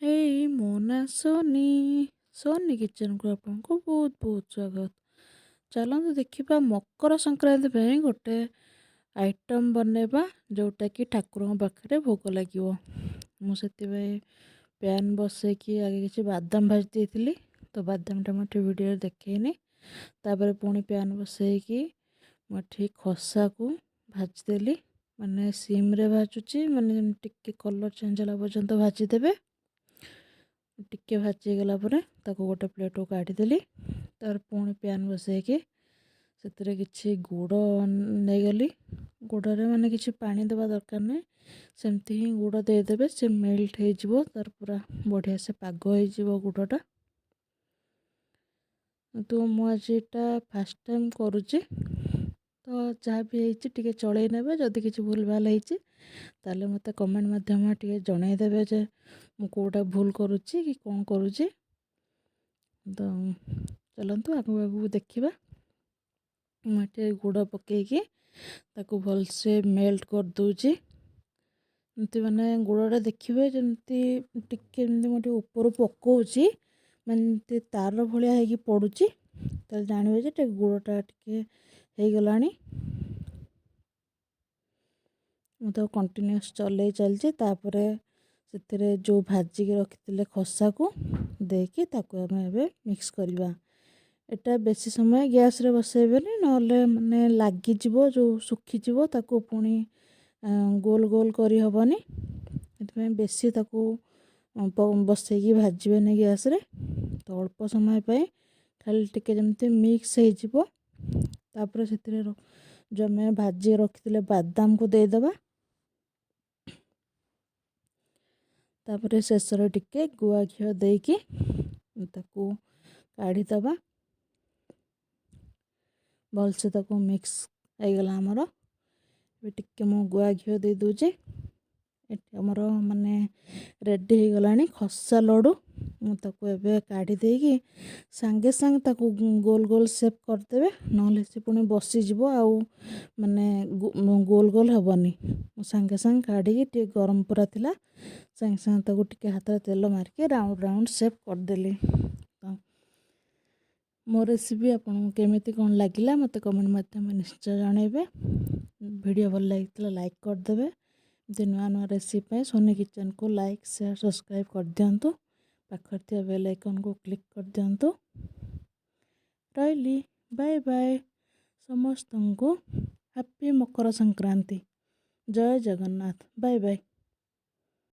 ହେଇ ମୋ ନାଁ ସୋନି। ସୋନି କିଚେନକୁ ଆପଣଙ୍କୁ ବହୁତ ବହୁତ ସ୍ୱାଗତ। ଚାଲନ୍ତୁ ଦେଖିବା ମକର ସଂକ୍ରାନ୍ତି ପାଇଁ ଗୋଟେ ଆଇଟମ୍ ବନେଇବା ଯେଉଁଟାକି ଠାକୁରଙ୍କ ପାଖରେ ଭୋଗ ଲାଗିବ। ମୁଁ ସେଥିପାଇଁ ପ୍ୟାନ୍ ବସେଇକି ଆଗେ କିଛି ବାଦାମ ଭାଜି ଦେଇଥିଲି। ତ ବାଦାମଟା ମୁଁ ଏଠି ଭିଡ଼ିଓରେ ଦେଖେଇନି। ତାପରେ ପୁଣି ପ୍ୟାନ୍ ବସେଇକି ମୁଁ ଏଠି ଖସାକୁ ଭାଜିଦେଲି। ମାନେ ସିମ୍ରେ ଭାଜୁଛି, ମାନେ ଯେମିତି ଟିକେ କଲର୍ ଚେଞ୍ଜ ହେଲା ପର୍ଯ୍ୟନ୍ତ ଭାଜିଦେବେ। ଟିକେ ଭାଜିଗଲା ପରେ ତାକୁ ଗୋଟେ ପ୍ଲେଟ୍କୁ କାଢ଼ିଦେଲି। ତାପରେ ପୁଣି ପ୍ୟାନ୍ ବସେଇକି ସେଥିରେ କିଛି ଗୁଡ଼ ନେଇଗଲି। ଗୁଡ଼ରେ ମାନେ କିଛି ପାଣି ଦେବା ଦରକାର ନାହିଁ, ସେମିତି ହିଁ ଗୁଡ଼ ଦେଇଦେବେ, ସେ ମେଲ୍ଟ ହେଇଯିବ। ତାର ପୁରା ବଢ଼ିଆ ସେ ପାଗ ହେଇଯିବ ଗୁଡ଼ଟା। ତ ମୁଁ ଆଜି ଏଇଟା ଫାର୍ଷ୍ଟ ଟାଇମ୍ କରୁଛି, ତ ଯାହା ବି ହେଇଛି ଟିକେ ଚଳେଇ ନେବେ। ଯଦି କିଛି ଭୁଲ ଭାଲ ହେଇଛି ତାହେଲେ ମୋତେ କମେଣ୍ଟ ମାଧ୍ୟମରେ ଟିକେ ଜଣାଇଦେବେ ଯେ ମୁଁ କେଉଁଟା ଭୁଲ କରୁଛି କି କ'ଣ କରୁଛି। ତ ଚାଲନ୍ତୁ ଆଗକୁ ଆଗକୁ ଦେଖିବା। ମୁଁ ଏଠି ଗୁଡ଼ ପକେଇକି ତାକୁ ଭଲସେ ମେଲ୍ଟ କରିଦେଉଛି। ଏମିତି ମାନେ ଗୁଡ଼ଟା ଦେଖିବେ ଯେମିତି ଟିକେ ଏମିତି ମୁଁ ଟିକେ ଉପରୁ ପକାଉଛି, ମାନେ ଏମିତି ତାର ଭଳିଆ ହେଇକି ପଡ଼ୁଛି, ତାହେଲେ ଜାଣିବେ ଯେ ଟିକେ ଗୁଡ଼ଟା ଟିକେ ହେଇଗଲାଣି। ମୁଁ ତାକୁ କଣ୍ଟିନ୍ୟୁଅସ୍ ଚଲେଇ ଚାଲିଛି। ତାପରେ ସେଥିରେ ଯେଉଁ ଭାଜିକି ରଖିଥିଲେ ଖସାକୁ ଦେଇକି ତାକୁ ଆମେ ଏବେ ମିକ୍ସ କରିବା। ଏଟା ବେଶୀ ସମୟ ଗ୍ୟାସ୍ରେ ବସାଇବେନି, ନହେଲେ ମାନେ ଲାଗିଯିବ, ଯେଉଁ ଶୁଖିଯିବ, ତାକୁ ପୁଣି ଗୋଲ ଗୋଲ କରିହେବନି। ସେଥିପାଇଁ ବେଶୀ ତାକୁ ବସେଇକି ଭାଜିବେନି ଗ୍ୟାସ୍ରେ। ତ ଅଳ୍ପ ସମୟ ପାଇଁ ଖାଲି ଟିକେ ଯେମିତି ମିକ୍ସ ହେଇଯିବ। ତାପରେ ସେଥିରେ ଯେଉଁ ଆମେ ଭାଜି ରଖିଥିଲେ ବାଦାମକୁ ଦେଇଦେବା। ତାପରେ ଶେଷରେ ଟିକେ ଗୁଆ ଘିଅ ଦେଇକି ତାକୁ କାଢ଼ିଦେବା। ଭଲସେ ତାକୁ ମିକ୍ସ ହେଇଗଲା ଆମର। ଏବେ ଟିକେ ମୁଁ ଗୁଆ ଘିଅ ଦେଇ ଦେଉଛି। ଏଠି ଆମର ମାନେ ରେଡ଼ି ହେଇଗଲାଣି ଖସା ଲଡ଼ୁ। ମୁଁ ତାକୁ ଏବେ କାଢ଼ି ଦେଇକି ସାଙ୍ଗେ ସାଙ୍ଗେ ତାକୁ ଗୋଲ ଗୋଲ ସେପ୍ କରିଦେବେ, ନହେଲେ ସେ ପୁଣି ବସିଯିବ ଆଉ ମାନେ ଗୋଲ ଗୋଲ ହେବନି। ମୁଁ ସାଙ୍ଗେ ସାଙ୍ଗେ କାଢ଼ିକି, ଟିକେ ଗରମ ପୁରା ଥିଲା, ସାଙ୍ଗେ ସାଙ୍ଗେ ତାକୁ ଟିକେ ହାତରେ ତେଲ ମାରିକି ରାଉଣ୍ଡ ରାଉଣ୍ଡ ସେପ୍ କରିଦେଲି। ତ ମୋ ରେସିପି ଆପଣଙ୍କୁ କେମିତି କ'ଣ ଲାଗିଲା ମୋତେ କମେଣ୍ଟ ମାଧ୍ୟମରେ ନିଶ୍ଚୟ ଜଣାଇବେ। ଭିଡ଼ିଓ ଭଲ ଲାଗିଥିଲା ଲାଇକ୍ କରିଦେବେ। ଏମିତି ନୂଆ ନୂଆ ରେସିପି ପାଇଁ ସୋନି କିଚେନକୁ ଲାଇକ୍, ସେୟାର, ସବସ୍କ୍ରାଇବ୍ କରିଦିଅନ୍ତୁ। ପାଖରେ ଥିବା ବେଲ୍ ଆଇକନ୍କୁ କ୍ଲିକ୍ କରିଦିଅନ୍ତୁ। ରହିଲି, ବାଏ ବାଏ। ସମସ୍ତଙ୍କୁ ହାପି ମକର ସଂକ୍ରାନ୍ତି। ଜୟ ଜଗନ୍ନାଥ। Bye bye.